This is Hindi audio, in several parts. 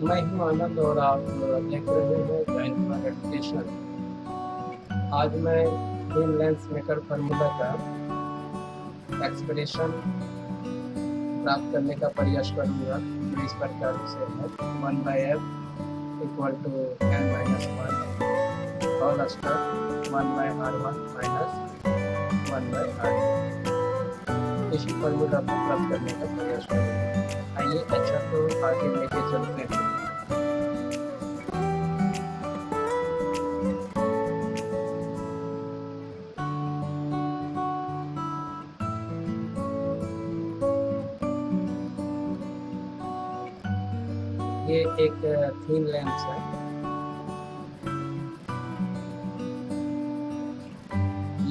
मैं हूँ आनंद और आप देख रहे हैं जॉइंट फॉर एजुकेशन। आज मैं बीम लेंस मेकर फार्मूला का एक्सप्रेशन प्राप्त करने का प्रयास करूँगा, जो इस प्रकार से है 1/f equal to n-1 whole square 1/r1 minus 1/r2। इसी फार्मूला को प्राप्त करने का प्रयास करूँगा। आइए अच्छा तो आगे लेके चलते हैं। ये एक थीन लेंस है।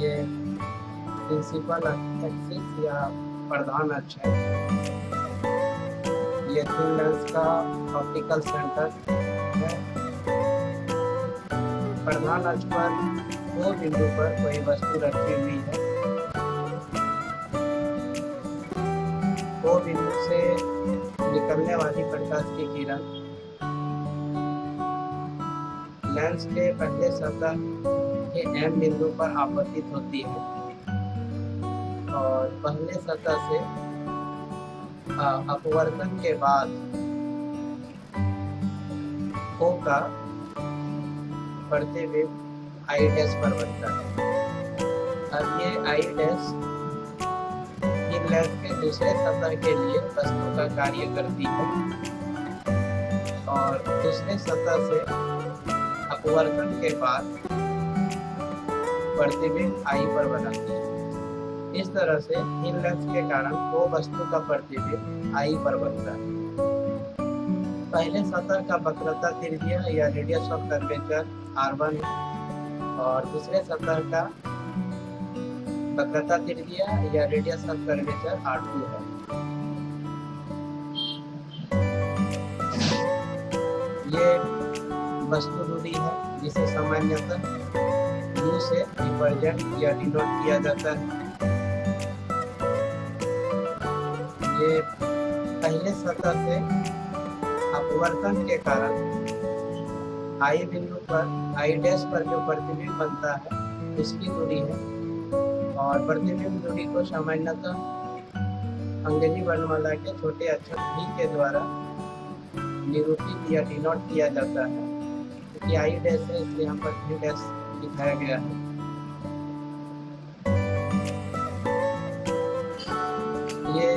ये प्रिंसिपल एक्सिस या प्रधान अक्ष है। ये थीन लेंस का ऑप्टिकल सेंटर है। प्रधान अक्ष पर दो बिंदु पर कोई वस्तु रखी हुई है। दो बिंदु से निकलने वाली प्रकाश की किरण लेंस के पहले सतह के एम बिंदु पर आपतित होती है और पहले सतह से अपवर्तन के बाद O का प्रतिबिंब आई डैश पर बनता है। अब ये आई डैश इन लेंस के दूसरे सतह के लिए वस्तु का कार्य करती है और दूसरे सतह से अपवर्तन के बाद प्रतिबिंब आई पर बनाती है। इस तरह से इन लेंस के कारण वो वस्तु का प्रतिबिंब आई पर बनता है। पहले सतह का वक्रता त्रिज्या या रेडियस ऑफ कर्वेचर R1 और दूसरे सतह का वक्रता त्रिज्या या रेडियस ऑफ कर्वेचर R2 है। ये वस्तु दूरी है जिसे सामान्यतः U से रिप्रेजेंट या डिनोट किया जाता है। ये पहले सतह से अपवर्तन के कारण आई बिंदु पर आई डैश पर जो प्रतिबिंब बनता है उसकी दूरी है और प्रतिबिंब दूरी को सामान्यतः अंग्रेजी वर्णमाला के छोटे अक्षर V के द्वारा निरूपित या डिनोट किया जाता है। क्योंकि आई डैश है इसलिए यहाँ पर V डैश दिखाया गया है। ये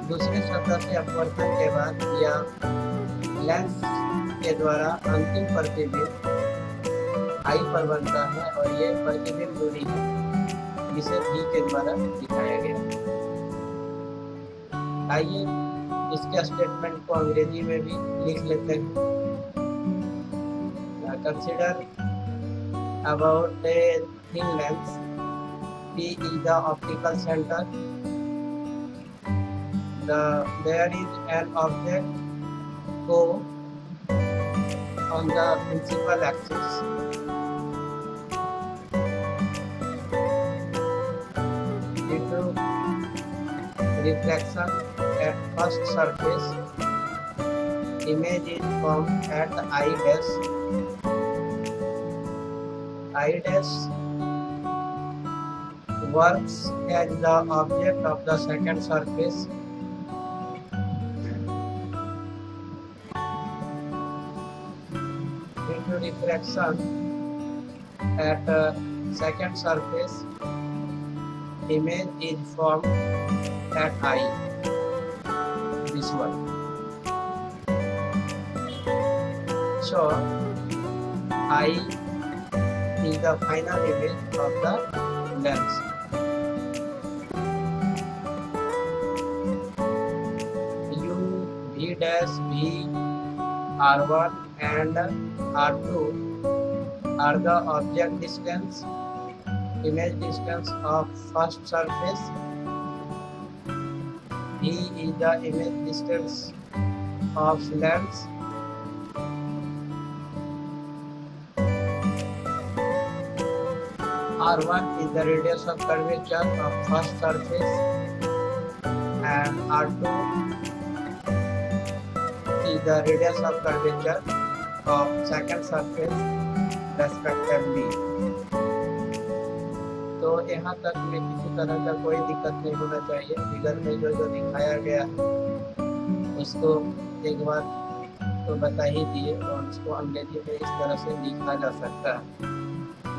दूसरे सतह से अपवर्तन के बाद या लेंस के द्वारा अंतिम प्रतिबिंब आई पर बनता है और ये प्रतिबिंब दूरी है जिसे V के द्वारा दिखाया गया है। आइए इसके स्टेटमेंट को अंग्रेजी में भी लिख लेते हैं। Consider about a thin lens, P is the optical center. There is an object O on the principal axis. Due to reflection at first surface, image is formed at I dash. I dash works as the object of the second surface. Due to refraction at second surface, image is formed at I. This one. So I is the final image of the lens. U, V dash, V, R1 and R2 are the object distance, image distance of first surface. V is the image distance of lens. R1 is the radius of curvature of first surface and R2 is the radius of curvature of second surface respectively। तो यहाँ तक में किसी तरह का कोई दिक्कत नहीं होना चाहिए। फिगर में जो दिखाया गया है उसको एक बार तो बता ही दिए, और उसको अंग्रेजी में इस तरह से लिखा जा सकता है।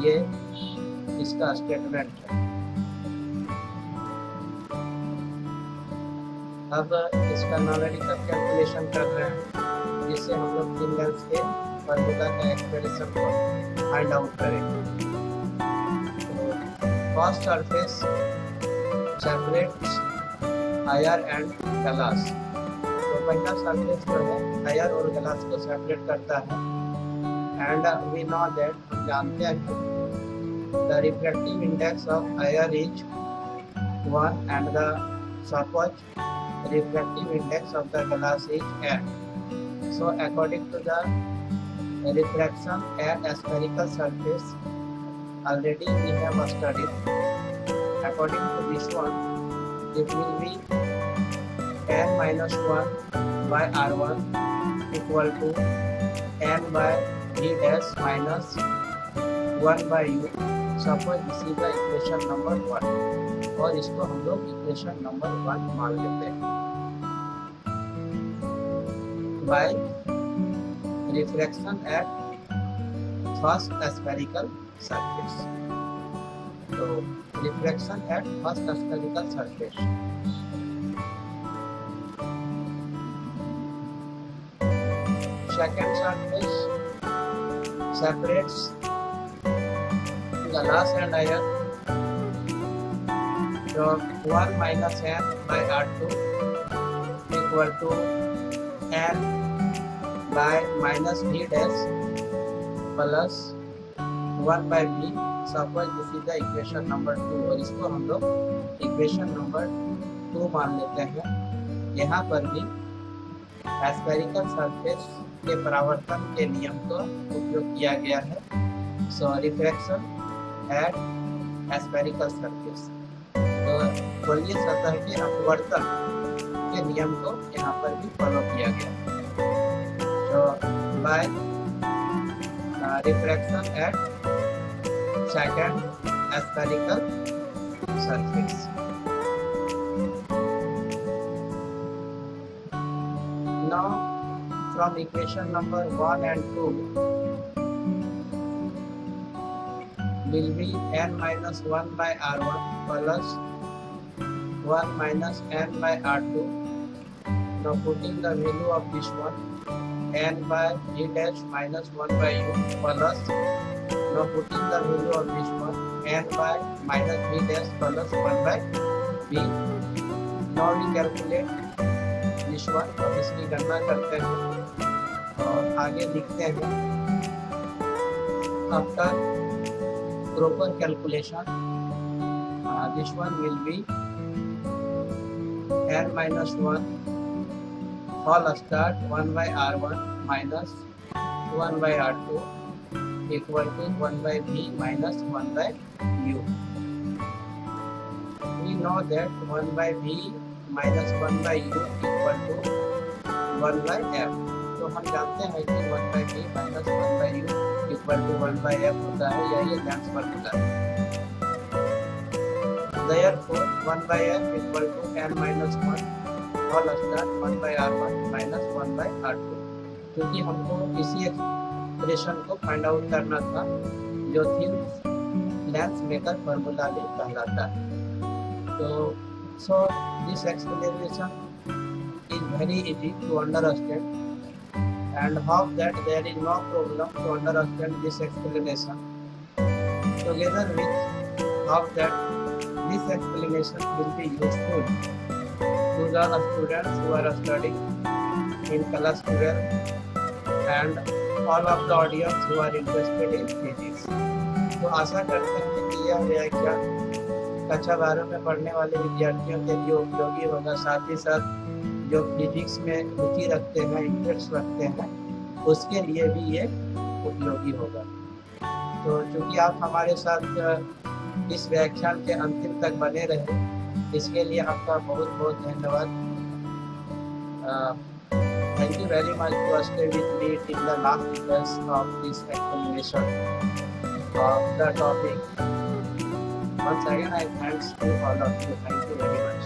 ये इसका स्टेटमेंट है। अब इसका न्यूमेरिकल कैलकुलेशन कर रहे हैं, जिससे हम लोग थिन लेंस के फॉर्मूला का एक्सप्रेशन को फाइंड आउट करेंगे। First surface separates air and glass. तो पहला सरफेस जो है आयर और ग्लास को सेपरेट करता है। एंड वी नो दैट, हम जानते हैं, the refractive index of air is 1 and the suppose refractive index of the glass is n. So according to the refraction at a spherical surface, already we have studied, according to this one it will be n minus 1 by r1 equal to n by v dash minus 1 by u। Suppose this is the equation number 1, और इसको हम लोग इक्वेशन नंबर 1 मान लेते हैं। By refraction at first spherical surface. तो refraction at first spherical surface, second surface separates glass and iron from 1 minus n by r2 equal to n by minus v dash plus 1 by v। Suppose this is the equation number 2, और इसको हम लोग इक्वेशन नंबर 2 मान लेते हैं। यहाँ पर भी स्फेरिकल सरफेस के परावर्तन के नियम का उपयोग किया गया है। सो रिफ्रैक्शन एट स्फेरिकल सरफेस, तो गोलीय सतह के अपवर्तन के नियम को यहाँ पर भी फॉलो किया गया। तो by refraction at second spherical surface. Now from equation number 1 and 2 will be n minus 1 by r1 plus 1 minus n by r2. Now putting the value of this one, n by v dash minus 1 by u plus, now putting the value of this one, n by minus v dash plus 1 by v. Now we calculate this one, अब इसकी गणना करते हैं और आगे लिखते हैं। After proper calculation, this one will be n minus 1 whole start 1 by r1 minus 1 by r2 equal to 1 by v minus 1 by u। We know that 1 by v minus 1 by u equal to 1 by f। तो हम जानते हैं कि 1 by v minus 1 by u equal to 1 by f होता है, या ये लेंस फॉर्मूला है। Therefore 1 by f equal to n minus 1 whole start 1 by r1 minus 1 by r2, क्योंकि हमको इसी एक्सप्रेशन को फाइंड आउट करना था जो थिन लेंस मेकर फॉर्मूला भी कहलाता है। तो so this explanation is very easy to understand, and hope that there is no problem to understand this explanation. Together with hope that this explanation will be useful to the students who are studying in class 12 and all of the audience who are interested in physics. तो आशा करते हैं कि यह व्याख्यान कक्षा 12 में पढ़ने वाले विद्यार्थियों के लिए उपयोगी होगा। साथ ही साथ जो फिजिक्स में रुचि रखते हैं, इंटरेस्ट रखते हैं, उसके लिए भी ये उपयोगी होगा। तो चूँकि आप हमारे साथ इस व्याख्यान के अंतिम तक बने रहे, इसके लिए आपका बहुत बहुत धन्यवाद। Thank you very much to stay with me till the last details of this explanation of the topic. Once again, I thanks to all of you. Thank you very much.